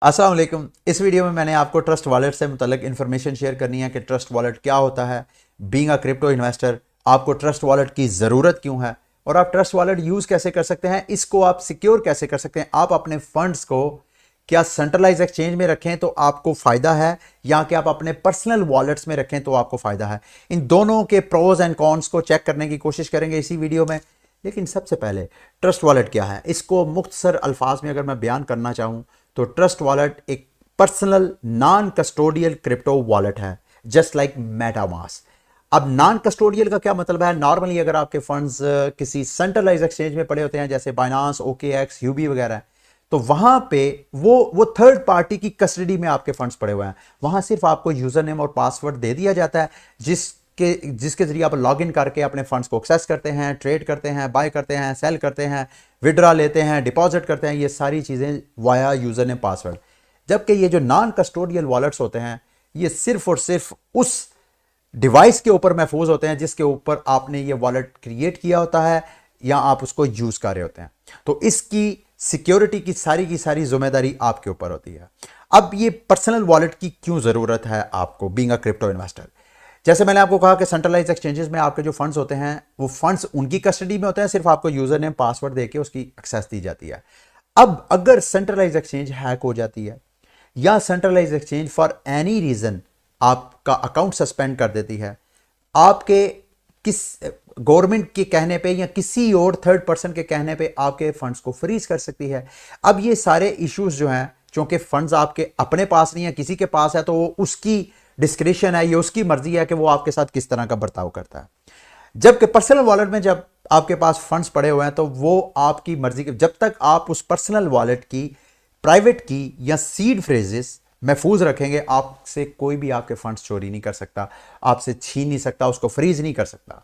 अस्सलाम वालेकुम। इस वीडियो में मैंने आपको ट्रस्ट वॉलेट से मुतल्लिक इन्फॉर्मेशन शेयर करनी है कि ट्रस्ट वॉलेट क्या होता है, बीइंग अ क्रिप्टो इन्वेस्टर आपको ट्रस्ट वॉलेट की ज़रूरत क्यों है और आप ट्रस्ट वॉलेट यूज़ कैसे कर सकते हैं, इसको आप सिक्योर कैसे कर सकते हैं। आप अपने फंड्स को क्या सेंट्रलाइज एक्सचेंज में रखें तो आपको फ़ायदा है या कि आप अपने पर्सनल वॉलेट्स में रखें तो आपको फ़ायदा है। इन दोनों के प्रोज एंड कॉन्स को चेक करने की कोशिश करेंगे इसी वीडियो में। लेकिन सबसे पहले ट्रस्ट वॉलेट क्या है, इसको मुख्तसर अल्फाज में अगर मैं बयान करना चाहूँ तो ट्रस्ट वॉलेट एक personal non custodial crypto wallet है, जस्ट लाइक मेटामास्क। अब नॉन कस्टोडियल का क्या मतलब है? नॉर्मली अगर आपके फंड्स किसी सेंट्रलाइज एक्सचेंज में पड़े होते हैं जैसे बाइनांस, ओकेएक्स, यूबी वगैरह, तो वहां पे वो थर्ड पार्टी की कस्टडी में आपके फंड्स पड़े हुए हैं। वहां सिर्फ आपको यूजर नेम और पासवर्ड दे दिया जाता है जिसके जरिए आप लॉग इन करके अपने फंड्स को एक्सेस करते हैं, ट्रेड करते हैं, बाय करते हैं, सेल करते हैं, विड्रा लेते हैं, डिपॉजिट करते हैं। ये सारी चीज़ें वाया यूज़र नेम पासवर्ड। जबकि ये जो नॉन कस्टोडियल वॉलेट्स होते हैं ये सिर्फ और सिर्फ उस डिवाइस के ऊपर महफूज होते हैं जिसके ऊपर आपने ये वॉलेट क्रिएट किया होता है या आप उसको यूज़ कर रहे होते हैं। तो इसकी सिक्योरिटी की सारी जिम्मेदारी आपके ऊपर होती है। अब ये पर्सनल वॉलेट की क्यों ज़रूरत है आपको बीइंग अ क्रिप्टो इन्वेस्टर? जैसे मैंने आपको कहा कि सेंट्रलाइज एक्सचेंजेस में आपके जो फंड्स होते हैं वो फंड्स उनकी कस्टडी में होते हैं, सिर्फ आपको यूजर नेम पासवर्ड देके उसकी एक्सेस दी जाती है। अब अगर सेंट्रलाइज एक्सचेंज हैक हो जाती है या centralize exchange for any reason आपका अकाउंट सस्पेंड कर देती है, आपके किस गवर्नमेंट के कहने पे या किसी और थर्ड पर्सन के कहने पे आपके फंड्स को फ्रीज कर सकती है। अब ये सारे इश्यूज जो हैं, क्योंकि फंड्स आपके अपने पास नहीं है, किसी के पास है, तो वो उसकी डिस्क्रिप्शन है, ये उसकी मर्जी है कि वो आपके साथ किस तरह का बर्ताव करता है। जबकि पर्सनल वॉलेट में जब आपके पास फंड्स पड़े हुए हैं तो वो आपकी मर्जी के, जब तक आप उस पर्सनल वॉलेट की प्राइवेट की या सीड फ्रेजेस महफूज रखेंगे, आपसे कोई भी आपके फंड्स चोरी नहीं कर सकता, आपसे छीन नहीं सकता, उसको फ्रीज नहीं कर सकता।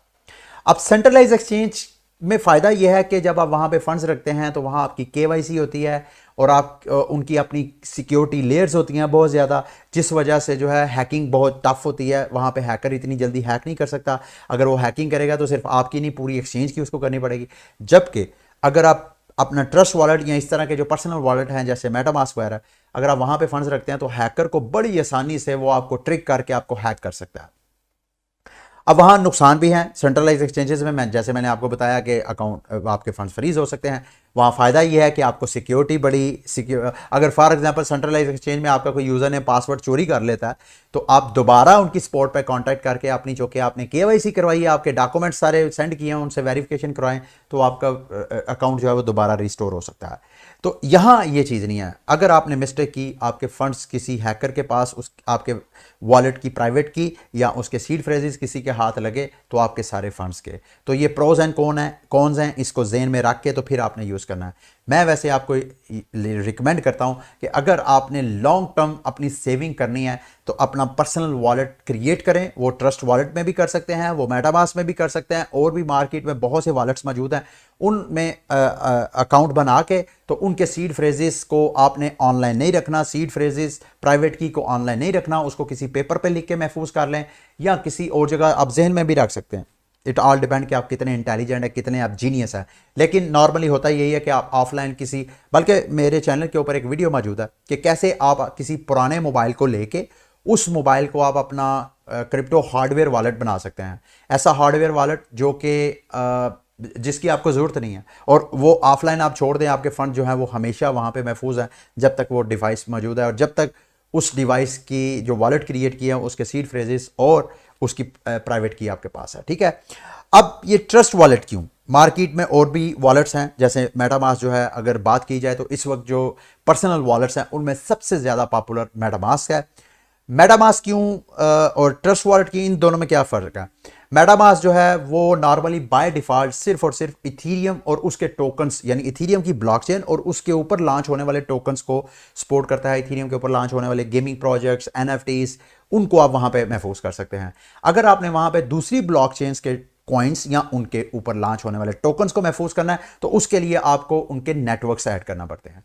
अब सेंट्रलाइज एक्सचेंज में फ़ायदा यह है कि जब आप वहाँ पे फंड्स रखते हैं तो वहाँ आपकी केवाईसी होती है और आप उनकी अपनी सिक्योरिटी लेयर्स होती हैं बहुत ज़्यादा, जिस वजह से जो है हैकिंग बहुत टफ होती है। वहाँ पे हैकर इतनी जल्दी हैक नहीं कर सकता। अगर वो हैकिंग करेगा तो सिर्फ आपकी नहीं, पूरी एक्सचेंज की उसको करनी पड़ेगी। जबकि अगर आप अपना ट्रस्ट वॉलेट या इस तरह के जो पर्सनल वॉलेट हैं जैसे मेटामास्क वगैरह, अगर आप वहाँ पे फंड्स रखते हैं तो हैकर को बड़ी आसानी से वो आपको ट्रिक करके आपको हैक कर सकता है। अब वहाँ नुकसान भी हैं सेंट्रलाइज एक्सचेंजेस में। जैसे मैंने आपको बताया कि अकाउंट आपके फंड्स फ्रीज हो सकते हैं। वहाँ फ़ायदा ये है कि आपको सिक्योरिटी बड़ी सिक्योर, अगर फॉर एग्जांपल सेंट्रलाइज एक्सचेंज में आपका कोई यूज़र ने पासवर्ड चोरी कर लेता है तो आप दोबारा उनकी सपोर्ट पे कांटेक्ट करके अपनी जो कि आपने केवाईसी करवाई है, आपके डॉक्यूमेंट्स सारे सेंड किए हैं, उनसे वेरिफिकेशन करवाएं तो आपका अकाउंट जो है वो दोबारा रिस्टोर हो सकता है। तो यहाँ ये चीज़ नहीं है। अगर आपने मिस्टेक की, आपके फंड्स किसी हैकर के पास, उस आपके वॉलेट की प्राइवेट की या उसके सीड फ्रेजेस किसी के हाथ लगे तो आपके सारे फंड्स के। तो ये प्रोज एंड कॉन्स हैं, इसको जेन में रख के तो फिर आपने यूज़ करना है। मैं वैसे आपको रिकमेंड करता हूं कि अगर आपने लॉन्ग टर्म अपनी सेविंग करनी है तो अपना पर्सनल वॉलेट क्रिएट करें। वो ट्रस्ट वॉलेट में भी कर सकते हैं, वो मेटामास्क में भी कर सकते हैं, और भी मार्केट में बहुत से वॉलेट्स मौजूद हैं, उनमें अकाउंट बना के तो उनके सीड फ्रेजेस को आपने ऑनलाइन नहीं रखना, सीड फ्रेजेस प्राइवेट की को ऑनलाइन नहीं रखना, उसको किसी पेपर पे लिख के महफूज कर लें या किसी और जगह आप जहन में भी रख सकते हैं। इट ऑल डिपेंड कि आप कितने इंटेलिजेंट है, कितने आप जीनियस है। लेकिन नॉर्मली होता यही है कि आप ऑफलाइन किसी, बल्कि मेरे चैनल के ऊपर एक वीडियो मौजूद है कि कैसे आप किसी पुराने मोबाइल को लेके उस मोबाइल को आप अपना क्रिप्टो हार्डवेयर वॉलेट बना सकते हैं। ऐसा हार्डवेयर वॉलेट जो कि जिसकी आपको ज़रूरत नहीं है, और वो ऑफलाइन आप छोड़ दें, आपके फंड जो है वो हमेशा वहाँ पे महफूज है जब तक वो डिवाइस मौजूद है और जब तक उस डिवाइस की जो वॉलेट क्रिएट किया है उसके सीड फ्रेजेस और उसकी प्राइवेट की आपके पास है। ठीक है। अब ये ट्रस्ट वॉलेट क्यों? मार्केट में और भी वॉलेट्स हैं जैसे मेटामास्क जो है, अगर बात की जाए तो इस वक्त जो पर्सनल वॉलेट्स हैं उनमें सबसे ज़्यादा पॉपुलर मेटामास्क है। मेटामास्क क्यों और ट्रस्ट वॉलेट की, इन दोनों में क्या फ़र्क है? मेटामास्क जो है वो नॉर्मली बाय डिफ़ॉल्ट सिर्फ और सिर्फ इथीरियम और उसके टोकन्स, यानी इथीरियम की ब्लॉकचेन और उसके ऊपर लॉन्च होने वाले टोकन्स को सपोर्ट करता है। इथीरियम के ऊपर लॉन्च होने वाले गेमिंग प्रोजेक्ट्स, एनएफटीज, उनको आप वहाँ पे महफूज कर सकते हैं। अगर आपने वहाँ पे दूसरी ब्लॉकचेन्स के कॉइन्स या उनके ऊपर लॉन्च होने वाले टोकन्स को महफूज करना है तो उसके लिए आपको उनके नेटवर्क से ऐड करना पड़ते हैं।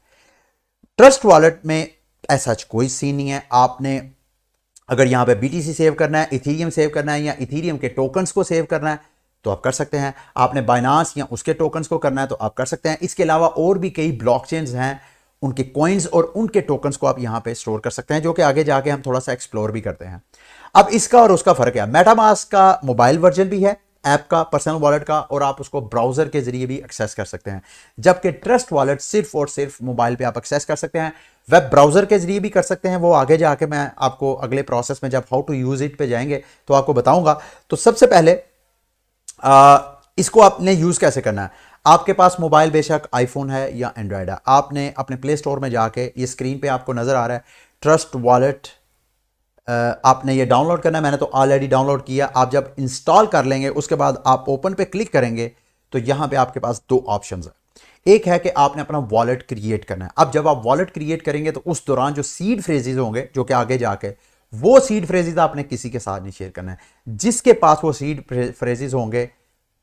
ट्रस्ट वॉलेट में ऐसा कोई सीन नहीं है। आपने अगर यहाँ पे BTC सेव करना है, इथीरियम सेव करना है या इथीरियम के टोकन्स को सेव करना है तो आप कर सकते हैं। आपने बाइनांस या उसके टोकन्स को करना है तो आप कर सकते हैं। इसके अलावा और भी कई ब्लॉकचेन्स हैं उनके कॉइन्स और उनके टोकन्स को आप यहां पे स्टोर कर सकते हैं, जो कि आगे जाके हम थोड़ा सा एक्सप्लोर भी करते हैं। अब इसका और उसका फर्क है, मेटामास्क का मोबाइल वर्जन भी है ऐप का, पर्सनल वॉलेट का, और आप उसको ब्राउजर के जरिए भी एक्सेस कर सकते हैं, जबकि ट्रस्ट वॉलेट सिर्फ और सिर्फ मोबाइल पे आप एक्सेस कर सकते हैं। वेब ब्राउजर के जरिए भी कर सकते हैं, वो आगे जाके मैं आपको अगले प्रोसेस में जब हाउ टू यूज इट पे जाएंगे तो आपको बताऊंगा। तो सबसे पहले इसको आपने यूज कैसे करना है। आपके पास मोबाइल बेशक आईफोन है या एंड्रॉयड है, आपने अपने प्ले स्टोर में जाके, ये स्क्रीन पे आपको नजर आ रहा है ट्रस्ट वॉलेट, आपने ये डाउनलोड करना है। मैंने तो ऑलरेडी डाउनलोड किया। आप जब इंस्टॉल कर लेंगे उसके बाद आप ओपन पे क्लिक करेंगे तो यहां पे आपके पास दो ऑप्शंस है। एक है कि आपने अपना वॉलेट क्रिएट करना है। अब जब आप वॉलेट क्रिएट करेंगे तो उस दौरान जो सीड फ्रेजेस होंगे, जो कि आगे जाके वो सीड फ्रेजेस आपने किसी के साथ नहीं शेयर करना है। जिसके पास वो सीड फ्रेजेस होंगे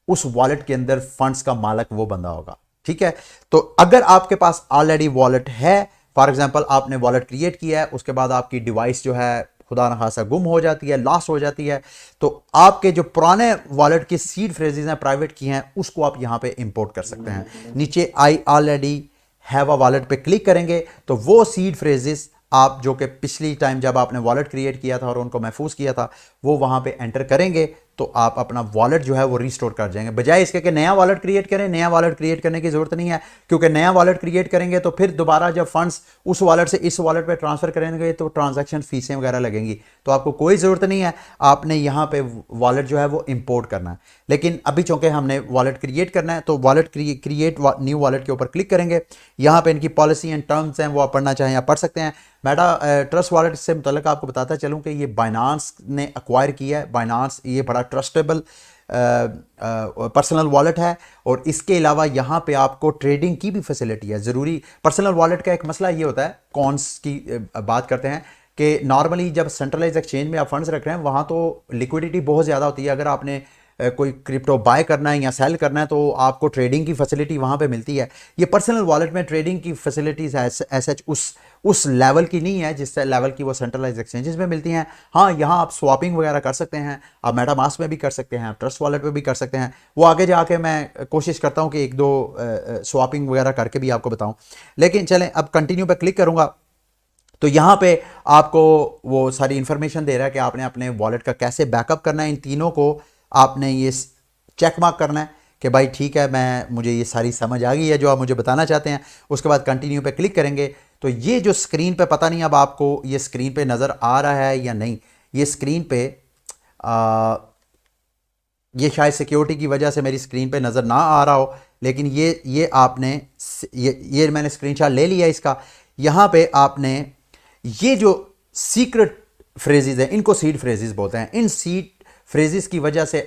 उस वॉलेट के अंदर फंड्स का मालिक वो बंदा होगा, ठीक है। तो अगर आपके पास ऑलरेडी वॉलेट है, फॉर एग्जांपल आपने वॉलेट क्रिएट किया है, उसके बाद आपकी डिवाइस जो है खुदा न खासा गुम हो जाती है, लॉस हो जाती है, तो आपके जो पुराने वॉलेट की सीड फ्रेजेस हैं, प्राइवेट की हैं, उसको आप यहां पे इंपोर्ट कर सकते हैं। नीचे I already have a wallet पे क्लिक करेंगे तो वो सीड फ्रेजेस आप जो कि पिछली टाइम जब आपने वॉलेट क्रिएट किया था और उनको महफूज किया था वो वहां पे एंटर करेंगे तो आप अपना वॉलेट जो है वो रिस्टोर कर जाएंगे। बजाय इसके कि नया वॉलेट क्रिएट करें, नया वॉलेट क्रिएट करने की जरूरत नहीं है, क्योंकि नया वॉलेट क्रिएट करेंगे तो फिर दोबारा जब फंड्स उस वॉलेट से इस वॉलेट पे ट्रांसफर करेंगे तो ट्रांजैक्शन फीसें वगैरह लगेंगी, तो आपको कोई जरूरत नहीं है। आपने यहाँ पे वॉलेट जो है वो इंपोर्ट करना है। लेकिन अभी चूंकि हमने वॉलेट क्रिएट करना है तो वॉलेट क्रिएट न्यू वॉलेट के ऊपर क्लिक करेंगे। यहाँ पे इनकी पॉलिसी एंड टर्म्स हैं, वो आप पढ़ना चाहें आप पढ़ सकते हैं। मेटा ट्रस्ट वॉलेट से मुतल्लिक आपको बताता चलूँ कि ये बाइनांस ने अक्वायर किया है। बाइनांस ये बड़ा ट्रस्टेबल पर्सनल वॉलेट है, और इसके अलावा यहाँ पे आपको ट्रेडिंग की भी फैसिलिटी है। ज़रूरी पर्सनल वॉलेट का एक मसला ये होता है, कॉन्स की बात करते हैं कि नॉर्मली जब सेंट्रलाइज एक्सचेंज में आप फंड्स रख रहे हैं वहाँ तो लिक्विडिटी बहुत ज़्यादा होती है। अगर आपने कोई क्रिप्टो बाय करना है या सेल करना है तो आपको ट्रेडिंग की फैसिलिटी वहाँ पे मिलती है। ये पर्सनल वॉलेट में ट्रेडिंग की फैसिलिटीज एसएच उस लेवल की नहीं है जिस लेवल की वो सेंट्रलाइज एक्सचेंजेस में मिलती हैं। हाँ, यहाँ आप स्वैपिंग वगैरह कर सकते हैं, आप मेटामास्क में भी कर सकते हैं, आप ट्रस्ट वॉलेट में भी कर सकते हैं। वो आगे जाके मैं कोशिश करता हूँ कि एक दो स्वैपिंग वगैरह करके भी आपको बताऊँ। लेकिन चलें, अब कंटिन्यू पे क्लिक करूँगा तो यहाँ पे आपको वो सारी इंफॉर्मेशन दे रहा है कि आपने अपने वॉलेट का कैसे बैकअप करना है। इन तीनों को आपने ये चेक मार्क करना है कि भाई ठीक है, मुझे ये सारी समझ आ गई है जो आप मुझे बताना चाहते हैं। उसके बाद कंटिन्यू पे क्लिक करेंगे तो ये जो स्क्रीन पे, पता नहीं अब आपको ये स्क्रीन पे नज़र आ रहा है या नहीं, ये स्क्रीन पे ये शायद सिक्योरिटी की वजह से मेरी स्क्रीन पे नज़र ना आ रहा हो, लेकिन ये आपने ये मैंने स्क्रीनशॉट ले लिया इसका। यहाँ पे आपने ये जो सीक्रेट फ्रेजेस हैं इनको सीड फ्रेजेस बोलते हैं। इन सीड फ्रेजेस की वजह से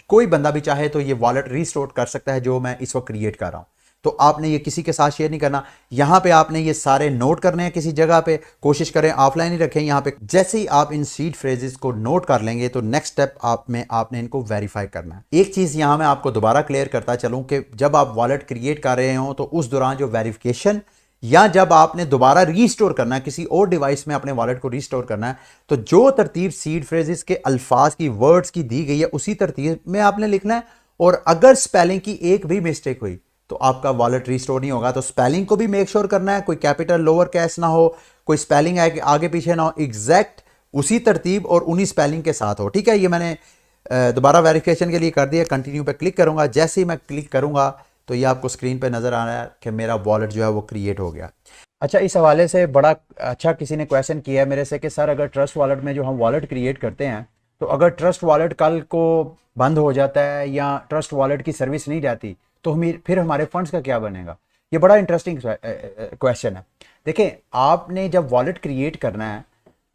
कोई बंदा भी चाहे तो ये वॉलेट रिस्टोर कर सकता है जो मैं इस वक्त क्रिएट कर रहा हूं। तो आपने ये किसी के साथ शेयर नहीं करना। यहां पे आपने ये सारे नोट करने हैं किसी जगह पे, कोशिश करें ऑफलाइन ही रखें। यहां पे जैसे ही आप इन सीड फ्रेजेस को नोट कर लेंगे तो नेक्स्ट स्टेप आपने इनको वेरीफाई करना है। एक चीज यहां मैं आपको दोबारा क्लियर करता चलूं कि जब आप वॉलेट क्रिएट कर रहे हो तो उस दौरान जो वेरिफिकेशन या जब आपने दोबारा रीस्टोर करना है, किसी और डिवाइस में अपने वॉलेट को रीस्टोर करना है, तो जो तरतीब सीड फ्रेजेस के अल्फाज की, वर्ड्स की दी गई है उसी तरतीब में आपने लिखना है। और अगर स्पेलिंग की एक भी मिस्टेक हुई तो आपका वॉलेट रीस्टोर नहीं होगा। तो स्पेलिंग को भी मेक श्योर करना है, कोई कैपिटल लोअर केस ना हो, कोई स्पेलिंग है कि आगे पीछे ना हो, एग्जैक्ट उसी तरतीब और उन्हीं स्पेलिंग के साथ हो। ठीक है, ये मैंने दोबारा वेरिफिकेशन के लिए कर दिया। कंटिन्यू पे क्लिक करूंगा। जैसे ही मैं क्लिक करूंगा तो ये आपको स्क्रीन पे नज़र आ रहा है कि मेरा वॉलेट जो है वो क्रिएट हो गया। अच्छा, इस हवाले से बड़ा अच्छा किसी ने क्वेश्चन किया है मेरे से कि सर अगर ट्रस्ट वॉलेट में जो हम वॉलेट क्रिएट करते हैं तो अगर ट्रस्ट वॉलेट कल को बंद हो जाता है या ट्रस्ट वॉलेट की सर्विस नहीं जाती तो फिर हमारे फंड्स का क्या बनेगा। ये बड़ा इंटरेस्टिंग क्वेश्चन है। देखें, आपने जब वॉलेट क्रिएट करना है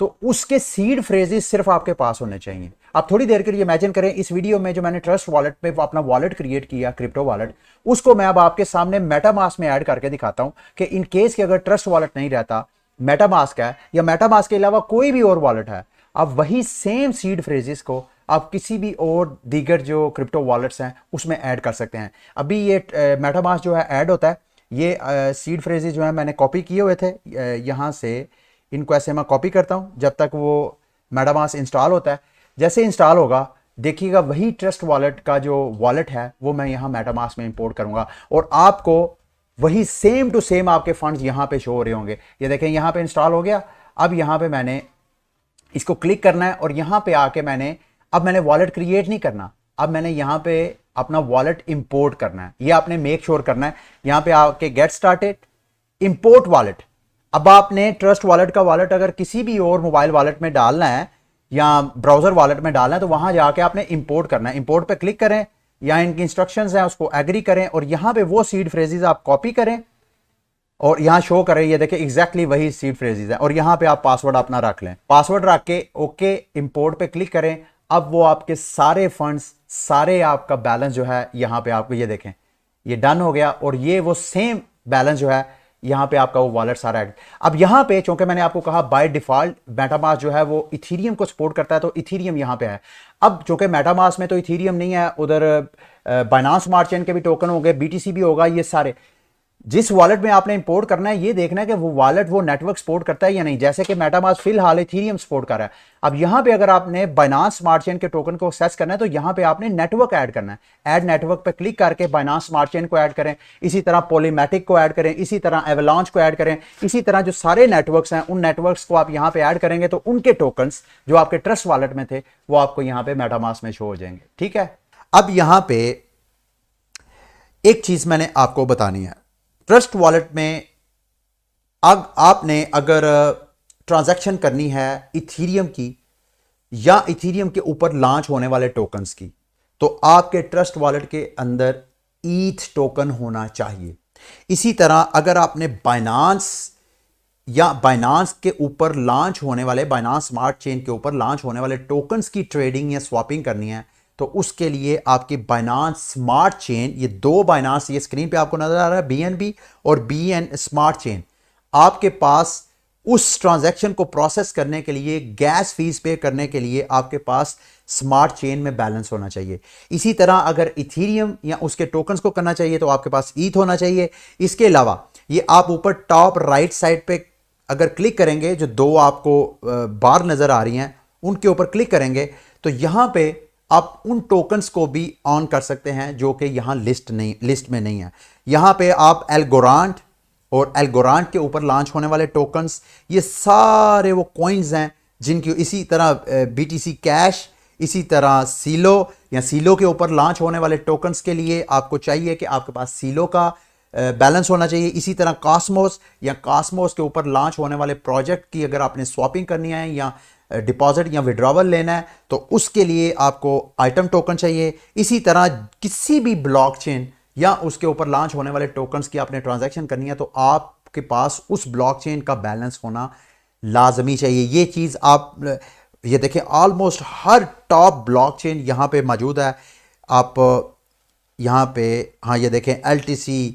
तो उसके सीड फ्रेजेस सिर्फ आपके पास होने चाहिए। आप थोड़ी देर के लिए इमेजिन करें, इस वीडियो में जो मैंने ट्रस्ट वॉलेट पे अपना वॉलेट क्रिएट किया, क्रिप्टो वॉलेट, उसको मैं अब आपके सामने मेटामास्क में ऐड करके दिखाता हूं कि इन केस कि अगर ट्रस्ट वॉलेट नहीं रहता, मेटामास्क है या मेटामास्क के अलावा कोई भी और वॉलेट है, आप वही सेम सीड फ्रेजेस को आप किसी भी और दीगर जो क्रिप्टो वॉलेट्स हैं उसमें ऐड कर सकते हैं। अभी ये मेटामास्क जो है ऐड होता है, ये सीड फ्रेजेस जो है मैंने कॉपी किए हुए थे यहाँ से, इनको ऐसे मैं कॉपी करता हूँ जब तक वो मेटामास्क इंस्टॉल होता है। जैसे इंस्टॉल होगा देखिएगा वही ट्रस्ट वॉलेट का जो वॉलेट है वो मैं यहाँ मेटामास्क में इंपोर्ट करूंगा और आपको वही सेम टू सेम आपके फंड्स यहां पे शो हो रहे होंगे। ये देखें यहां पे इंस्टॉल हो गया। अब यहां पे मैंने इसको क्लिक करना है और यहां पे आके मैंने वॉलेट क्रिएट नहीं करना, अब मैंने यहां पे अपना वॉलेट इंपोर्ट करना है। ये आपने मेक श्योर करना है। यहां पे आके गेट स्टार्टेड, इंपोर्ट वॉलेट। अब आपने ट्रस्ट वॉलेट का वॉलेट अगर किसी भी और मोबाइल वॉलेट में डालना है या ब्राउजर वॉलेट में डालना है तो वहां जाके आपने इंपोर्ट करना है। इंपोर्ट पे क्लिक करें, यहां इनकी इंस्ट्रक्शंस हैं उसको एग्री करें और यहां पे वो सीड फ्रेजेस आप कॉपी करें और यहां शो करें। ये देखिए एग्जैक्टली वही सीड फ्रेजेस है और यहां पे आप पासवर्ड अपना रख लें। पासवर्ड रख के ओके इंपोर्ट पे क्लिक करें। अब वो आपके सारे फंड्स, सारे आपका बैलेंस जो है यहां पे आपको ये देखें ये डन हो गया और ये वो सेम बैलेंस जो है यहां पे आपका वो वॉलेट सारा है। अब यहां पे चूंकि मैंने आपको कहा बाय डिफॉल्ट मेटामास्क जो है वो इथीरियम को सपोर्ट करता है तो इथीरियम यहां पे है। अब चूंकि मेटामास्क में तो इथीरियम नहीं है, उधर बाइनांस स्मार्ट चेन के भी टोकन होंगे, बीटीसी भी होगा, ये सारे जिस वॉलेट में आपने इंपोर्ट करना है ये देखना है कि वो वॉलेट वो नेटवर्क सपोर्ट करता है या नहीं। जैसे कि मेटामास्क फिलहाल इथीरियम सपोर्ट कर रहा है। अब यहां पे अगर आपने बाइनांस स्मार्ट चेन के टोकन को एक्सेस करना है तो यहां पे आपने नेटवर्क ऐड करना है। ऐड नेटवर्क पे क्लिक करके बाइनांस स्मार्ट चेन को ऐड करें, इसी तरह पॉलीमैटिक को ऐड करें, इसी तरह एवलांच को ऐड करें, इसी तरह जो सारे नेटवर्क्स हैं उन नेटवर्क्स को आप यहां पे ऐड करेंगे तो उनके टोकन्स जो आपके ट्रस्ट वॉलेट में थे वो आपको यहां पे मेटामास्क में शो हो जाएंगे। ठीक है। अब यहां पे एक चीज मैंने आपको बतानी है। ट्रस्ट वॉलेट में आपने अगर ट्रांजैक्शन करनी है इथीरियम की या इथीरियम के ऊपर लॉन्च होने वाले टोकन्स की तो आपके ट्रस्ट वॉलेट के अंदर ईथ टोकन होना चाहिए। इसी तरह अगर आपने बाइनांस या बाइनांस के ऊपर लॉन्च होने वाले, बाइनांस स्मार्ट चेन के ऊपर लॉन्च होने वाले टोकन्स की ट्रेडिंग या स्वैपिंग करनी है तो उसके लिए आपकी बाइनांस स्मार्ट चेन, ये दो बाइनांस ये स्क्रीन पे आपको नजर आ रहा है, बीएनबी और बीएन स्मार्ट चेन, आपके पास उस ट्रांजैक्शन को प्रोसेस करने के लिए, गैस फीस पे करने के लिए आपके पास स्मार्ट चेन में बैलेंस होना चाहिए। इसी तरह अगर इथीरियम या उसके टोकन्स को करना चाहिए तो आपके पास ईथ होना चाहिए। इसके अलावा ये आप ऊपर टॉप राइट साइड पे अगर क्लिक करेंगे, जो दो आपको बार नजर आ रही हैं उनके ऊपर क्लिक करेंगे तो यहां पे आप उन टोकन्स को भी ऑन कर सकते हैं जो कि यहां लिस्ट में नहीं है। यहां पे आप एल्गोरांड और एल्गोरांड के ऊपर लॉन्च होने वाले टोकन्स, ये सारे वो कॉइन्स हैं जिनकी, इसी तरह बीटीसी कैश, इसी तरह सीलो या सीलो के ऊपर लॉन्च होने वाले टोकन्स के लिए आपको चाहिए कि आपके पास सीलो का बैलेंस होना चाहिए। इसी तरह कॉस्मोस या कॉस्मोस के ऊपर लॉन्च होने वाले प्रोजेक्ट की अगर आपने स्वैपिंग करनी है या डिपॉजिट या विड्रॉवल लेना है तो उसके लिए आपको आइटम टोकन चाहिए। इसी तरह किसी भी ब्लॉकचेन या उसके ऊपर लॉन्च होने वाले टोकन्स की आपने ट्रांजैक्शन करनी है तो आपके पास उस ब्लॉकचेन का बैलेंस होना लाजमी चाहिए। ये चीज़ आप ये देखें ऑलमोस्ट हर टॉप ब्लॉकचेन यहाँ पे मौजूद है। आप यहाँ पे हाँ ये देखें LTC,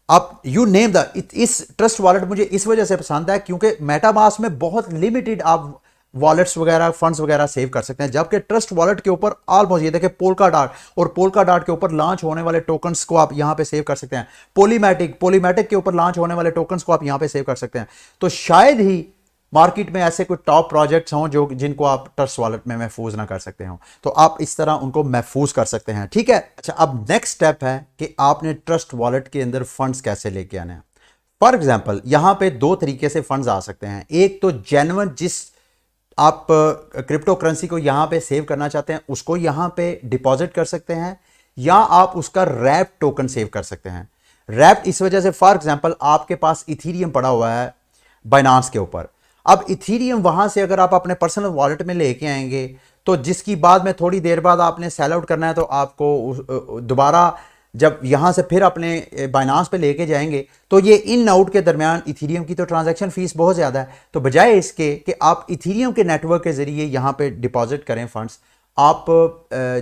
आप यू नेम द, इस ट्रस्ट वॉलेट मुझे इस वजह से पसंद है क्योंकि मेटामास्क में बहुत लिमिटेड आप वॉलेट्स वगैरह फंड्स वगैरह सेव कर सकते हैं, जबकि ट्रस्ट वॉलेट के ऊपर ऑलमोस्ट ये देखें पोल्का डॉट और पोल्का डॉट के ऊपर लॉन्च होने वाले टोकन्स को आप यहां पे सेव कर सकते हैं। पॉलीमैटिक के ऊपर लॉन्च होने वाले टोकन्स को आप यहां पे सेव कर सकते हैं। तो शायद ही मार्केट में ऐसे कोई टॉप प्रोजेक्ट्स हों जो जिनको आप ट्रस्ट वॉलेट में महफूज ना कर सकते हो, तो आप इस तरह उनको महफूज कर सकते हैं। ठीक है। अच्छा, अब नेक्स्ट स्टेप है कि आपने ट्रस्ट वॉलेट के अंदर फंड्स कैसे लेके आने हैं। फॉर एग्जाम्पल यहां पे दो तरीके से फंड्स आ सकते हैं। एक तो जेन्युइन, जिस आप क्रिप्टो करेंसी को यहां पे सेव करना चाहते हैं उसको यहां पे डिपॉजिट कर सकते हैं, या आप उसका रैप टोकन सेव कर सकते हैं। रैप इस वजह से, फॉर एग्जांपल आपके पास इथीरियम पड़ा हुआ है बाइनांस के ऊपर, अब इथीरियम वहां से अगर आप अपने पर्सनल वॉलेट में लेके आएंगे तो जिसकी बाद में थोड़ी देर बाद आपने सेल आउट करना है तो आपको दोबारा जब यहां से फिर अपने बाइनांस पे लेके जाएंगे तो ये इन आउट के दरमियान इथीरियम की तो ट्रांजैक्शन फीस बहुत ज़्यादा है। तो बजाय इसके कि आप इथीरियम के नेटवर्क के ज़रिए यहाँ पे डिपॉजिट करें फंड्स, आप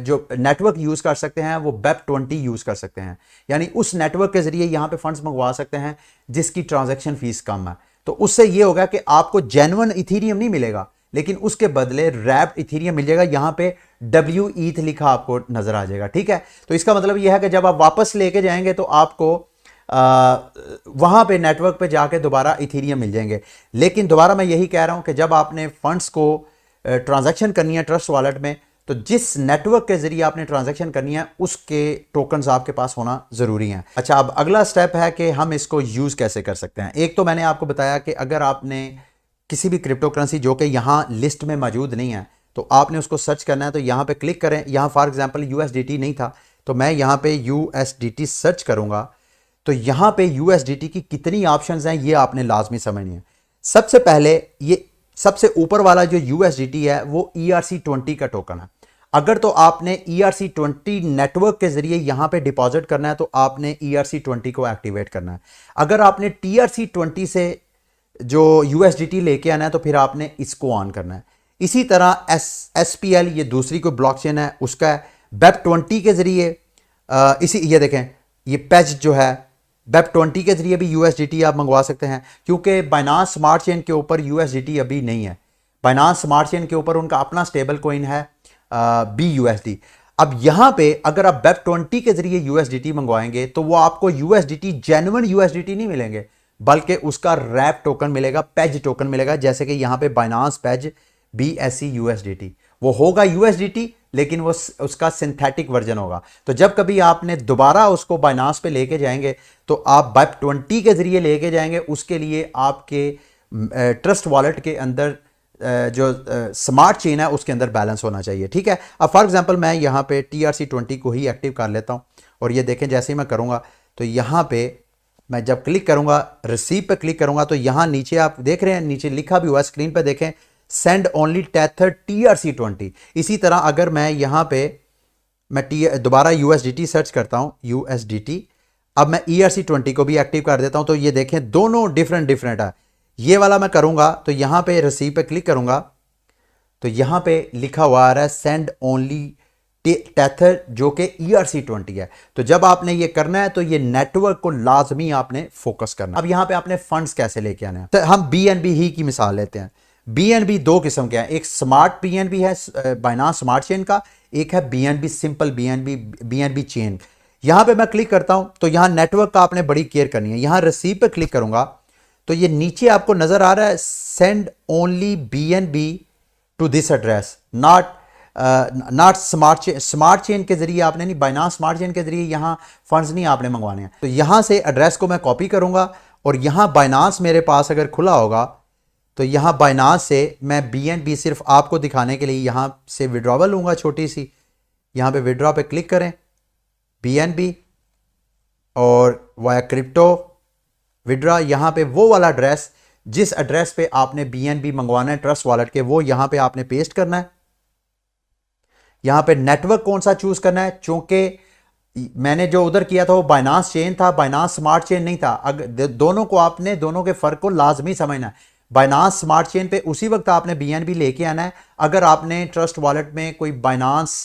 जो नेटवर्क यूज़ कर सकते हैं वो BEP20 यूज़ कर सकते हैं, यानी उस नेटवर्क के ज़रिए यहाँ पे फंड्स मंगवा सकते हैं जिसकी ट्रांजैक्शन फीस कम है। तो उससे ये होगा कि आपको जेन्युइन इथीरियम नहीं मिलेगा लेकिन उसके बदले रैप इथीरियम मिल जाएगा। यहां पे WETH लिखा आपको नजर आ जाएगा। ठीक है। तो इसका मतलब यह है कि जब आप वापस लेके जाएंगे तो आपको वहां पे नेटवर्क पे जाके दोबारा इथीरियम मिल जाएंगे। लेकिन दोबारा मैं यही कह रहा हूं कि जब आपने फंड्स को ट्रांजैक्शन करनी है ट्रस्ट वॉलेट में तो जिस नेटवर्क के जरिए आपने ट्रांजैक्शन करनी है उसके टोकन्स आपके पास होना जरूरी हैं। अच्छा, अब अगला स्टेप है कि हम इसको यूज कैसे कर सकते हैं। एक तो मैंने आपको बताया कि अगर आपने किसी भी क्रिप्टो करेंसी जो कि यहां लिस्ट में मौजूद नहीं है तो आपने उसको सर्च करना है, तो यहां पे क्लिक करें। यहां फॉर एग्जांपल यूएसडीटी नहीं था तो मैं यहां पे यूएसडीटी सर्च करूंगा, तो यहां पे यूएसडीटी की कितनी ऑप्शंस हैं ये आपने लाजमी समझनी है। सबसे पहले ये सबसे ऊपर वाला जो यूएसडीटी है वो ERC20 का टोकन है। अगर तो आपने ERC20 नेटवर्क के जरिए यहां पे डिपॉजिट करना है तो आपने ERC20 को एक्टिवेट करना है। अगर आपने TRC20 से जो USDT लेके आना है तो फिर आपने इसको ऑन करना है। इसी तरह SPL ये दूसरी कोई ब्लॉकचेन है उसका BEP20 के जरिए इसी ये देखें ये पैच जो है BEP20 के जरिए भी USDT आप मंगवा सकते हैं, क्योंकि बाइनांस स्मार्ट चेन के ऊपर USDT अभी नहीं है। बाइनांस स्मार्ट चेन के ऊपर उनका अपना स्टेबल कॉइन है BUSD। अब यहां पे अगर आप BEP20 के जरिए USDT मंगवाएंगे तो वो आपको USDT जेन्युइन USDT नहीं मिलेंगे, बल्कि उसका रैप टोकन मिलेगा, पेज टोकन मिलेगा। जैसे कि यहां पे बाइनांस पेज BSE USDT वो होगा USDT लेकिन वो उसका सिंथेटिक वर्जन होगा। तो जब कभी आपने दोबारा उसको बाइनांस पे लेके जाएंगे तो आप BEP20 के जरिए लेके जाएंगे, उसके लिए आपके ट्रस्ट वॉलेट के अंदर जो स्मार्ट चेन है उसके अंदर बैलेंस होना चाहिए। ठीक है, अब फॉर एग्जांपल मैं यहाँ पे TRC20 को ही एक्टिव कर लेता हूँ और ये देखें जैसे ही मैं करूँगा तो यहाँ पे मैं जब क्लिक करूँगा रिसीव पे क्लिक करूँगा तो यहाँ नीचे आप देख रहे हैं नीचे लिखा भी हुआ है स्क्रीन पे देखें सेंड ओनली टेथर TRC20। इसी तरह अगर मैं यहाँ पे मैं दोबारा USDT सर्च करता हूँ USDT, अब मैं ERC20 को भी एक्टिव कर देता हूँ तो ये देखें दोनों डिफरेंट है। ये वाला मैं करूंगा तो यहां पे रिसीव पे क्लिक करूंगा तो यहां पे लिखा हुआ आ रहा है सेंड ओनली टेथर जो कि ERC20 है। तो जब आपने ये करना है तो ये नेटवर्क को लाजमी आपने फोकस करना। अब यहां पे आपने फंड्स कैसे लेके आने हैं, तो हम BNB ही की मिसाल लेते हैं। BNB दो किस्म के हैं, एक स्मार्ट BNB है बाइनांस स्मार्ट चेन का, एक है BNB सिंपल BNB चेन। यहां पे मैं क्लिक करता हूं तो यहां नेटवर्क का आपने बड़ी केयर करनी है। यहां रिसीव पे क्लिक करूंगा तो ये नीचे आपको नजर आ रहा है send only BNB to this address, not smart chain के जरिए आपने नहीं, बाइनांस स्मार्ट चेन के जरिए यहां फंड्स नहीं आपने मंगवाने हैं। तो यहां से एड्रेस को मैं कॉपी करूंगा और यहां बाइनांस मेरे पास अगर खुला होगा तो यहां बाइनांस से मैं BNB सिर्फ आपको दिखाने के लिए यहां से विड्रॉवल लूंगा छोटी सी। यहां पे विड्रॉ पे क्लिक करें BNB और वाया क्रिप्टो विड्रा, यहां पे वो वाला एड्रेस जिस एड्रेस पे आपने BNB मंगवाना है ट्रस्ट वॉलेट के वो यहां पे आपने पेस्ट करना है। यहां पे नेटवर्क कौन सा चूज करना है, चूंकि मैंने जो उधर किया था वो बाइनांस चेन था, बाइनांस स्मार्ट चेन नहीं था। अगर दोनों को आपने दोनों के फर्क को लाजमी समझना है। बाइनांस स्मार्ट चेन पे उसी वक्त आपने BNB लेके आना है। अगर आपने ट्रस्ट वॉलेट में कोई बाइनांस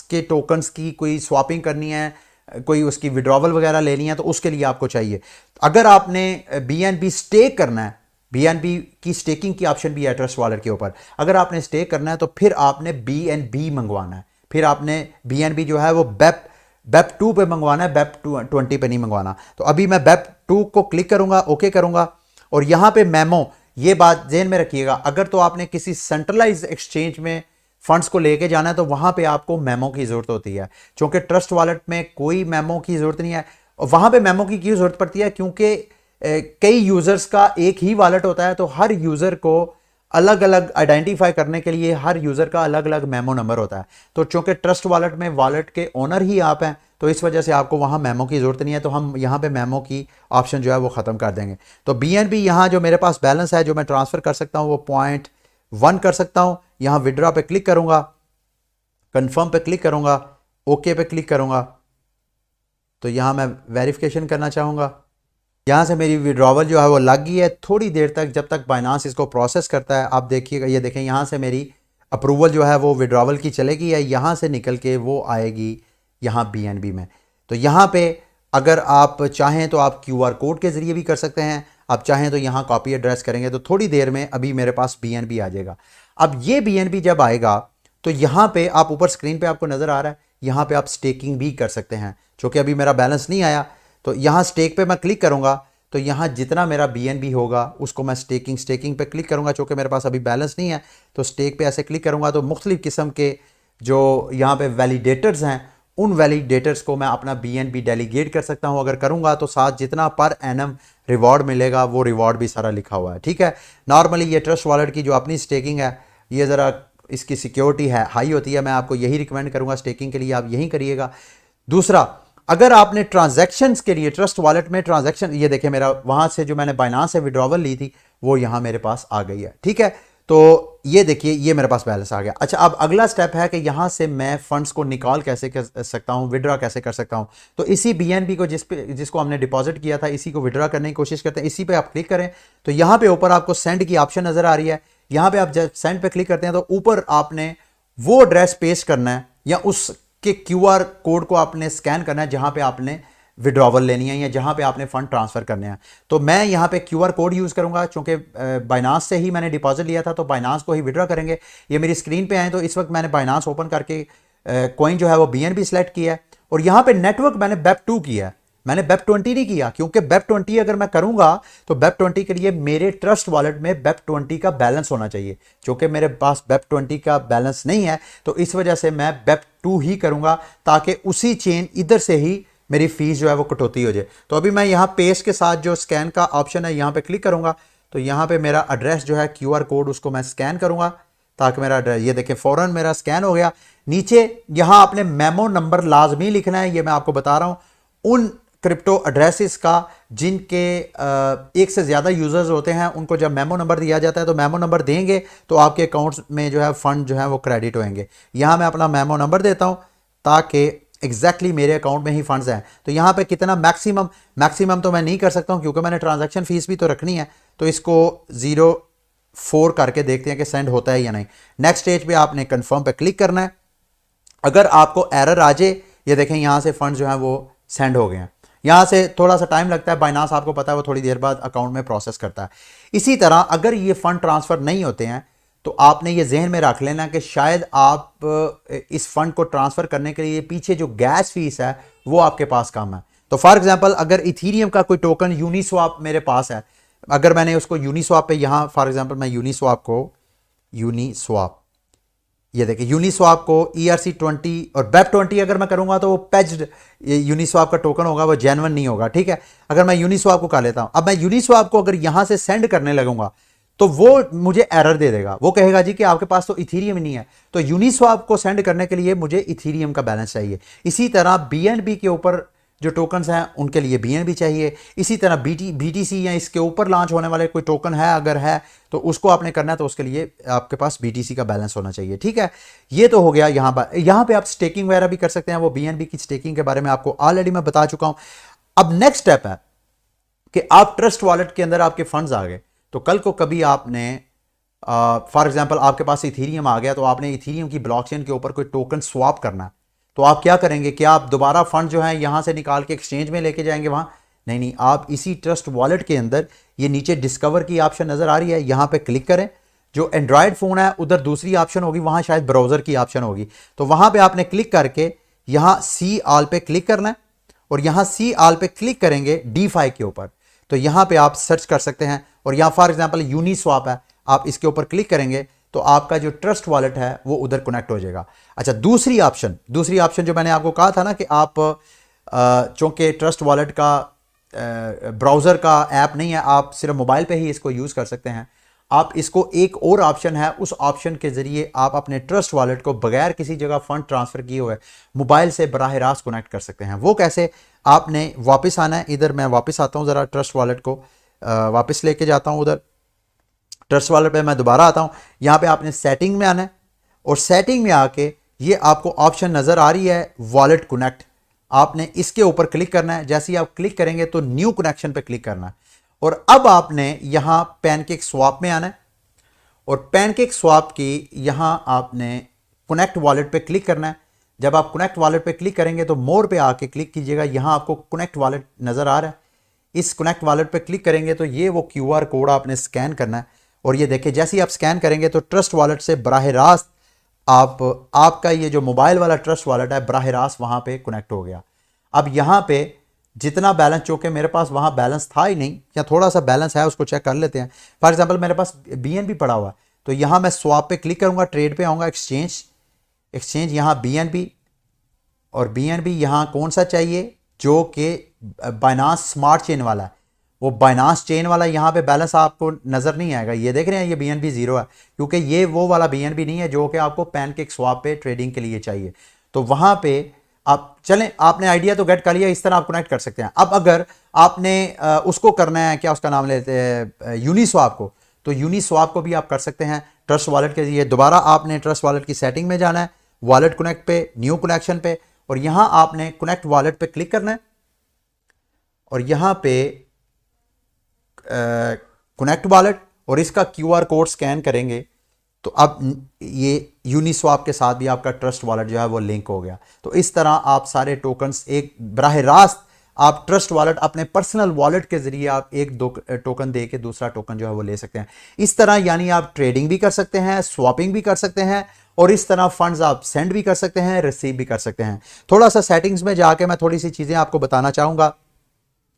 के टोकन्स की कोई स्वैपिंग करनी है, कोई उसकी विड्रॉवल वगैरह लेनी है तो उसके लिए आपको चाहिए। अगर आपने BNB स्टेक करना है, BNB की स्टेकिंग की ऑप्शन भी है ट्रस्ट वॉलेट के ऊपर, अगर आपने स्टेक करना है तो फिर आपने BNB मंगवाना है। फिर आपने BNB जो है वो BEP2 पे मंगवाना है, BEP20 पे नहीं मंगवाना। तो अभी मैं BEP2 को क्लिक करूंगा, ओके करूंगा और यहां पे मेमो, ये बात ध्यान में रखिएगा, अगर तो आपने किसी सेंट्रलाइज्ड एक्सचेंज में फंड्स को लेके जाना है तो वहां पे आपको मेमो की जरूरत होती है, क्योंकि ट्रस्ट वॉलेट में कोई मेमो की जरूरत नहीं है। और वहां पे मेमो की क्यों जरूरत पड़ती है, क्योंकि कई यूजर्स का एक ही वॉलेट होता है, तो हर यूजर को अलग अलग आइडेंटिफाई करने के लिए हर यूजर का अलग अलग मेमो नंबर होता है। तो चूंकि ट्रस्ट वॉलेट में वॉलेट के ओनर ही आप हैं तो इस वजह से आपको वहां मेमो की जरूरत नहीं है। तो हम यहां पे मेमो की ऑप्शन जो है वो खत्म कर देंगे। तो BNB यहां जो मेरे पास बैलेंस है जो मैं ट्रांसफर कर सकता हूं वो 0.1 कर सकता हूं। यहां विड्रॉ पे क्लिक करूंगा, कंफर्म पे क्लिक करूंगा, ओके पे क्लिक करूंगा तो यहां मैं वेरिफिकेशन करना चाहूंगा। यहां से मेरी विड्रॉवल जो है वो लग गई है। थोड़ी देर तक जब तक बाइनांस इसको प्रोसेस करता है, आप देखिएगा, ये देखें यहां से मेरी अप्रूवल जो है वो विड्रॉवल की चलेगी है, यहां से निकल के वो आएगी यहां BNB में। तो यहां पे अगर आप चाहें तो आप QR कोड के जरिए भी कर सकते हैं, आप चाहें तो यहां कॉपी एड्रेस करेंगे तो थोड़ी देर में अभी मेरे पास BNB आ जाएगा। अब ये BNB जब आएगा तो यहां पे आप ऊपर स्क्रीन पे आपको नजर आ रहा है, यहां पे आप स्टेकिंग भी कर सकते हैं। जो कि अभी मेरा बैलेंस नहीं आया तो यहां स्टेक पे मैं क्लिक करूंगा तो यहाँ जितना मेरा BNB होगा उसको मैं स्टेकिंग पे क्लिक करूँगा। चूँकि मेरे पास अभी बैलेंस नहीं है तो स्टेक पे ऐसे क्लिक करूँगा तो मुख्तलिफ़ किस्म के जो यहाँ पे वैलिडेटर्स हैं उन वैलिडेटर्स को मैं अपना BNB डेलीगेट कर सकता हूँ। अगर करूँगा तो साथ जितना पर एनम रिवॉर्ड मिलेगा वो रिवॉर्ड भी सारा लिखा हुआ है, ठीक है। नॉर्मली ये ट्रस्ट वॉलेट की जो अपनी स्टेकिंग है ये ज़रा इसकी सिक्योरिटी है हाई होती है। मैं आपको यही रिकमेंड करूँगा स्टेकिंग के लिए, आप यही करिएगा। दूसरा, अगर आपने ट्रांजैक्शंस के लिए ट्रस्ट वॉलेट में ट्रांजैक्शन, ये देखें मेरा वहाँ से जो मैंने बाइनांस से विड्रॉवल ली थी वो यहाँ मेरे पास आ गई है, ठीक है। तो ये देखिए ये मेरे पास बैलेंस आ गया। अच्छा, अब अगला स्टेप है कि यहाँ से मैं फंड्स को निकाल कैसे कर सकता हूँ, विड्रॉ कैसे कर सकता हूँ। तो इसी BNB को जिसको हमने डिपॉजिट किया था इसी को विड्रॉ करने की कोशिश करते हैं। इसी पे आप क्लिक करें तो यहाँ पे ऊपर आपको सेंड की ऑप्शन नजर आ रही है। यहाँ पे आप जब सेंड पे क्लिक करते हैं तो ऊपर आपने वो एड्रेस पेस्ट करना है या उसके QR कोड को आपने स्कैन करना है जहाँ पे आपने विड्रॉवल लेनी है या जहां पे आपने फंड ट्रांसफर करने हैं। तो मैं यहां पे QR कोड यूज करूंगा, चूंकि बाइनांस से ही मैंने डिपॉजिट लिया था तो बाइनांस को ही विड्रॉ करेंगे। ये मेरी स्क्रीन पे आए तो इस वक्त मैंने बाइनांस ओपन करके कॉइन जो है वो BNB सेलेक्ट किया है और यहां पे नेटवर्क मैंने BEP2 किया है, मैंने BEP20 नहीं किया, क्योंकि BEP20 अगर मैं करूंगा तो BEP20 के लिए मेरे ट्रस्ट वॉलेट में BEP20 का बैलेंस होना चाहिए। चूंकि मेरे पास BEP20 का बैलेंस नहीं है तो इस वजह से मैं BEP2 ही करूंगा ताकि उसी चेन इधर से ही मेरी फीस जो है वो कटौती हो जाए। तो अभी मैं यहाँ पेस्ट के साथ जो स्कैन का ऑप्शन है यहाँ पे क्लिक करूंगा तो यहाँ पे मेरा एड्रेस जो है QR कोड उसको मैं स्कैन करूंगा ताकि मेरा एड्रेस, ये देखें फ़ौरन मेरा स्कैन हो गया। नीचे यहाँ आपने मेमो नंबर लाजमी लिखना है, ये मैं आपको बता रहा हूँ। उन क्रिप्टो एड्रेसेस का जिनके एक से ज़्यादा यूज़र्स होते हैं उनको जब मेमो नंबर दिया जाता है तो मेमो नंबर देंगे तो आपके अकाउंट्स में जो है फंड जो है वो क्रेडिट होंगे। यहाँ मैं अपना मेमो नंबर देता हूँ ताकि एग्जैक्टली मेरे अकाउंट में ही फंड्स हैं। तो यहाँ पे कितना मैक्सिमम तो मैं नहीं कर सकता हूँ क्योंकि मैंने ट्रांजैक्शन फीस भी तो रखनी है। तो इसको 0.4 करके देखते हैं कि सेंड होता है या नहीं। नेक्स्ट स्टेज पे आपने कंफर्म पे क्लिक करना है। अगर आपको एरर आ जाए, ये देखें यहाँ से फंड जो है वो सेंड हो गए हैं। यहाँ से थोड़ा सा टाइम लगता है, बाइनांस आपको पता है वो थोड़ी देर बाद अकाउंट में प्रोसेस करता है। इसी तरह अगर ये फंड ट्रांसफर नहीं होते हैं तो आपने ये जहन में रख लेना कि शायद आप इस फंड को ट्रांसफर करने के लिए पीछे जो गैस फीस है वो आपके पास कम है। तो फॉर एग्जांपल अगर इथीरियम का कोई टोकन यूनिस्वाप मेरे पास है, अगर मैंने उसको यूनिस्वाप पे यहाँ फॉर एग्जांपल मैं यूनिस्वाप ये देखिए यूनिस्वाप को ERC20 और BEP20 अगर मैं करूंगा तो वो पैच्ड यूनिस्वाप का टोकन होगा, वो जेन्युइन नहीं होगा, ठीक है। अगर मैं यूनिस्वाप को कर लेता हूं, अब मैं यूनिस्वाप को अगर यहां से सेंड करने लगूंगा तो वो मुझे एरर दे देगा, वो कहेगा जी कि आपके पास तो इथीरियम नहीं है। तो यूनिस्वाप को सेंड करने के लिए मुझे इथीरियम का बैलेंस चाहिए। इसी तरह BNB के ऊपर जो टोकन्स हैं उनके लिए BNB चाहिए। इसी तरह BTC या इसके ऊपर लॉन्च होने वाले कोई टोकन है अगर है तो उसको आपने करना है तो उसके लिए आपके पास BTC का बैलेंस होना चाहिए, ठीक है। ये तो हो गया। यहाँ पे आप स्टेकिंग वगैरह भी कर सकते हैं, वो BNB की स्टेकिंग के बारे में आपको ऑलरेडी मैं बता चुका हूं। अब नेक्स्ट स्टेप है कि आप ट्रस्ट वॉलेट के अंदर आपके फंड्स आ गए तो कल को कभी आपने फॉर एग्जांपल आपके पास इथीरियम आ गया तो आपने इथीरियम की ब्लॉकचेन के ऊपर कोई टोकन स्वैप करना है तो आप क्या करेंगे? क्या आप दोबारा फंड जो है यहां से निकाल के एक्सचेंज में लेके जाएंगे वहां? नहीं, आप इसी ट्रस्ट वॉलेट के अंदर ये नीचे डिस्कवर की ऑप्शन नजर आ रही है, यहां पे क्लिक करें। जो एंड्रॉयड फोन है उधर दूसरी ऑप्शन होगी, वहां शायद ब्राउजर की ऑप्शन होगी, तो वहां पे आपने क्लिक करके यहां सी ऑल पे क्लिक करना है और यहां सी ऑल पे क्लिक करेंगे DeFi के ऊपर तो यहां पे आप सर्च कर सकते हैं। और यहां फॉर एग्जांपल यूनिस्वाप है, आप इसके ऊपर क्लिक करेंगे तो आपका जो ट्रस्ट वॉलेट है वो उधर कनेक्ट हो जाएगा। अच्छा, दूसरी ऑप्शन जो मैंने आपको कहा था ना कि आप चूंकि ट्रस्ट वॉलेट का ब्राउज़र का ऐप नहीं है, आप सिर्फ मोबाइल पे ही इसको यूज़ कर सकते हैं। आप इसको एक और ऑप्शन है, उस ऑप्शन के ज़रिए आप अपने ट्रस्ट वॉलेट को बगैर किसी जगह फ़ंड ट्रांसफ़र किए हुए मोबाइल से बराह रास्त कनेक्ट कर सकते हैं। वो कैसे? आपने वापस आना है, इधर मैं वापस आता हूँ, ज़रा ट्रस्ट वॉलेट को वापस लेके जाता हूँ उधर। ट्रस्ट वॉलेट पे मैं दोबारा आता हूँ, यहाँ पे आपने सेटिंग में आना है और सेटिंग में आके ये आपको ऑप्शन नज़र आ रही है वॉलेट कनेक्ट, आपने इसके ऊपर क्लिक करना है। जैसे ही आप क्लिक करेंगे तो न्यू कनेक्शन पे क्लिक करना है और अब आपने यहाँ पैनकेक स्वैप में आना है और पैनकेक स्वैप की यहाँ आपने कनेक्ट वॉलेट पे क्लिक करना है। जब आप कनेक्ट वॉलेट पे क्लिक करेंगे तो मोर पे आके क्लिक कीजिएगा, यहाँ आपको कनेक्ट वॉलेट नज़र आ रहा है। इस कनेक्ट वॉलेट पे क्लिक करेंगे तो ये वो QR कोड आपने स्कैन करना है और ये देखिए जैसे ही आप स्कैन करेंगे तो ट्रस्ट वॉलेट से बराह रास्त आपका ये जो मोबाइल वाला ट्रस्ट वॉलेट है बराह रास्त वहाँ पे कनेक्ट हो गया। अब यहाँ पे जितना बैलेंस, चूंकि मेरे पास वहाँ बैलेंस था ही नहीं या थोड़ा सा बैलेंस है, उसको चेक कर लेते हैं। फॉर एग्जांपल मेरे पास बीएनबी पड़ा हुआ है, तो यहाँ मैं स्वैप पे क्लिक करूँगा, ट्रेड पे आऊँगा, एक्सचेंज यहाँ बीएनबी, और बीएनबी यहाँ कौन सा चाहिए, जो कि बाइनांस स्मार्ट चेन वाला है। वो बाइनांस चेन वाला यहाँ पे बैलेंस आपको नज़र नहीं आएगा, ये देख रहे हैं, ये बीएनबी ज़ीरो है, क्योंकि ये वो वाला बीएनबी नहीं है जो कि आपको पैनकेक स्वैप पे ट्रेडिंग के लिए चाहिए। तो वहाँ पे आप चलें, आपने आइडिया तो गेट कर लिया, इस तरह आप कनेक्ट कर सकते हैं। अब अगर आपने उसको करना है, क्या उसका नाम लेते हैं, यूनिस्वैप को, तो यूनिस्वैप को भी आप कर सकते हैं ट्रस्ट वॉलेट के जरिए। दोबारा आपने ट्रस्ट वॉलेट की सेटिंग में जाना है, वॉलेट कनेक्ट पे, न्यू कनेक्शन पे, और यहां आपने कनेक्ट वॉलेट पे क्लिक करना है, और यहां पे कनेक्ट वॉलेट, और इसका क्यूआर कोड स्कैन करेंगे तो अब ये यूनिस्वैप के साथ भी आपका ट्रस्ट वॉलेट जो है वो लिंक हो गया। तो इस तरह आप सारे टोकन्स एक बराह रास्त आप ट्रस्ट वॉलेट अपने पर्सनल वॉलेट के जरिए आप एक दो टोकन दे के दूसरा टोकन जो है वो ले सकते हैं। इस तरह यानी आप ट्रेडिंग भी कर सकते हैं, स्वैपिंग भी कर सकते हैं, और इस तरह फंड्स आप सेंड भी कर सकते हैं, रिसीव भी कर सकते हैं। थोड़ा सा सेटिंग्स में जाके मैं थोड़ी सी चीज़ें आपको बताना चाहूँगा।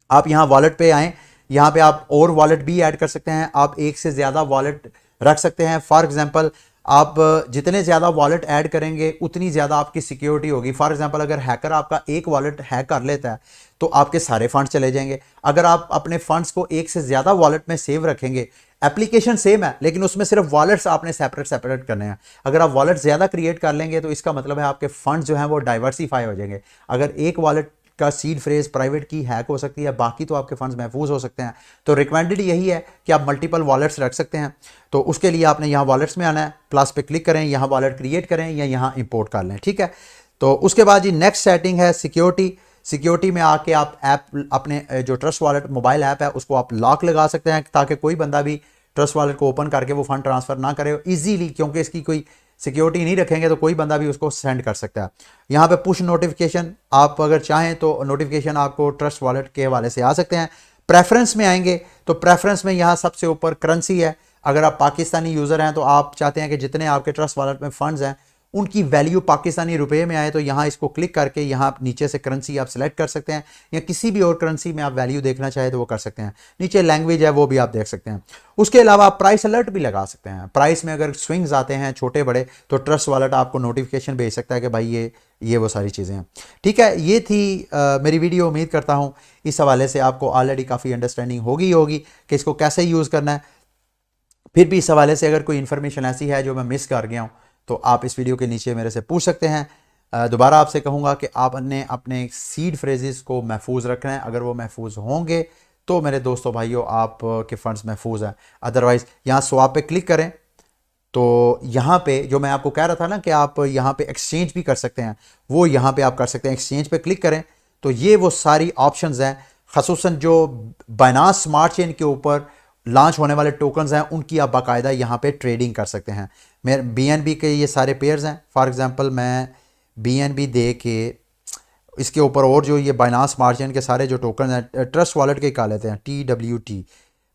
आप यहाँ वॉलेट पे आएँ, यहाँ पे आप और वॉलेट भी ऐड कर सकते हैं, आप एक से ज़्यादा वॉलेट रख सकते हैं। फॉर एग्जांपल आप जितने ज़्यादा वॉलेट ऐड करेंगे उतनी ज़्यादा आपकी सिक्योरिटी होगी। फॉर एग्जांपल अगर हैकर आपका एक वॉलेट हैक कर लेता है तो आपके सारे फंड्स चले जाएंगे। अगर आप अपने फंड्स को एक से ज़्यादा वॉलेट में सेव रखेंगे, एप्लीकेशन सेम है लेकिन उसमें सिर्फ वॉलेट्स आपने सेपरेट करने हैं। अगर आप वॉलेट ज़्यादा क्रिएट कर लेंगे तो इसका मतलब है आपके फंड्स जो हैं वो डाइवर्सिफाई हो जाएंगे। अगर एक वॉलेट का सीड फ्रेज प्राइवेट की हैक हो सकती है, बाकी तो आपके फंड्स महफूज हो सकते हैं। तो रिकमेंडेड यही है कि आप मल्टीपल वॉलेट्स रख सकते हैं। तो उसके लिए आपने यहाँ वॉलेट्स में आना है, प्लस पे क्लिक करें, यहाँ वॉलेट क्रिएट करें या यहाँ इंपोर्ट कर लें, ठीक है। तो उसके बाद जी नेक्स्ट सेटिंग है सिक्योरिटी में आके आप ऐप अपने जो ट्रस्ट वॉलेट मोबाइल ऐप है उसको आप लॉक लगा सकते हैं, ताकि कोई बंदा भी ट्रस्ट वॉलेट को ओपन करके वो फंड ट्रांसफर ना करे इजीली, क्योंकि इसकी कोई सिक्योरिटी नहीं रखेंगे तो कोई बंदा भी उसको सेंड कर सकता है। यहाँ पे पुश नोटिफिकेशन, आप अगर चाहें तो नोटिफिकेशन आपको ट्रस्ट वॉलेट के हवाले से आ सकते हैं। प्रेफरेंस में आएंगे तो प्रेफरेंस में यहाँ सबसे ऊपर करेंसी है। अगर आप पाकिस्तानी यूज़र हैं तो आप चाहते हैं कि जितने आपके ट्रस्ट वॉलेट में फंड्स हैं उनकी वैल्यू पाकिस्तानी रुपए में आए, तो यहाँ इसको क्लिक करके यहाँ आप नीचे से करेंसी आप सेलेक्ट कर सकते हैं, या किसी भी और करेंसी में आप वैल्यू देखना चाहे तो वो कर सकते हैं। नीचे लैंग्वेज है वो भी आप देख सकते हैं। उसके अलावा आप प्राइस अलर्ट भी लगा सकते हैं। प्राइस में अगर स्विंग्स आते हैं छोटे बड़े तो ट्रस्ट वॉलेट आपको नोटिफिकेशन भेज सकता है कि भाई ये वो सारी चीज़ें हैं, ठीक है। ये थी मेरी वीडियो। उम्मीद करता हूँ इस हवाले से आपको ऑलरेडी काफ़ी अंडरस्टैंडिंग होगी कि इसको कैसे यूज़ करना है। फिर भी इस हवाले से अगर कोई इन्फॉर्मेशन ऐसी है जो मैं मिस कर गया हूँ तो आप इस वीडियो के नीचे मेरे से पूछ सकते हैं। दोबारा आपसे कहूँगा कि आपने अपने सीड फ्रेजेस को महफूज रखना है। अगर वो महफूज होंगे तो मेरे दोस्तों भाइयों आप के फंड्स महफूज हैं। अदरवाइज़ यहाँ स्वैप पे क्लिक करें तो यहाँ पे जो मैं आपको कह रहा था ना कि आप यहाँ पे एक्सचेंज भी कर सकते हैं, वो यहाँ पे आप कर सकते हैं। एक्सचेंज पे क्लिक करें तो ये वो सारी ऑप्शंस हैं, ख़ुसूसन जो बाइनांस स्मार्ट चेन के ऊपर लॉन्च होने वाले टोकन्स हैं उनकी आप बाकायदा यहाँ पे ट्रेडिंग कर सकते हैं। मेरे बीएनबी के ये सारे पेयर्स हैं। फॉर एग्जांपल मैं बीएनबी दे के इसके ऊपर और जो ये बाइनांस स्मार्ट चेन के सारे जो टोकन हैं ट्रस्ट वॉलेट के कहा लेते हैं TWT,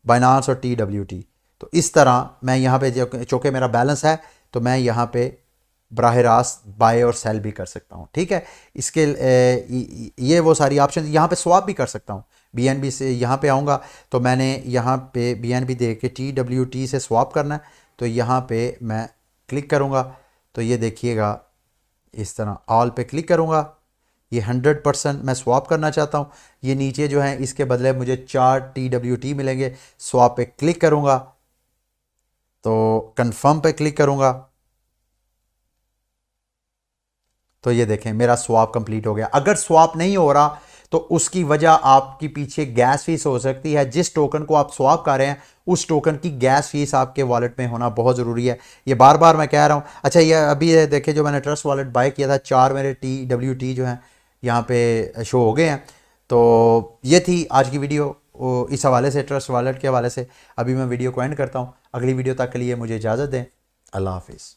बाइनांस और TWT। तो इस तरह मैं यहाँ पे चूँकि मेरा बैलेंस है तो मैं यहाँ पे बराह रास्त बाय और सेल भी कर सकता हूँ, ठीक है। इसके ये वो सारी ऑप्शन, यहाँ पे स्वैप भी कर सकता हूँ। बीएनबी से यहाँ पे आऊँगा तो मैंने यहाँ पे बीएनबी दे के TWT से स्वैप करना है, तो यहाँ पे मैं क्लिक करूँगा तो ये देखिएगा इस तरह ऑल पे क्लिक करूँगा। ये 100% मैं स्वैप करना चाहता हूँ। ये नीचे जो है इसके बदले मुझे 4 TWT मिलेंगे। स्वैप पे क्लिक करूँगा तो कंफर्म पे क्लिक करूँगा तो ये देखें मेरा स्वैप कंप्लीट हो गया। अगर स्वैप नहीं हो रहा तो उसकी वजह आपकी पीछे गैस फीस हो सकती है। जिस टोकन को आप स्वैप कर रहे हैं उस टोकन की गैस फीस आपके वॉलेट में होना बहुत ज़रूरी है। ये बार बार मैं कह रहा हूँ। अच्छा ये अभी देखें जो मैंने ट्रस्ट वॉलेट बाय किया था 4 मेरे TWT जो हैं यहाँ पे शो हो गए हैं। तो ये थी आज की वीडियो इस हवाले से, ट्रस्ट वॉलेट के हवाले से। अभी मैं वीडियो को एंड करता हूँ। अगली वीडियो तक के लिए मुझे इजाज़त दें। अल्लाह हाफिज़।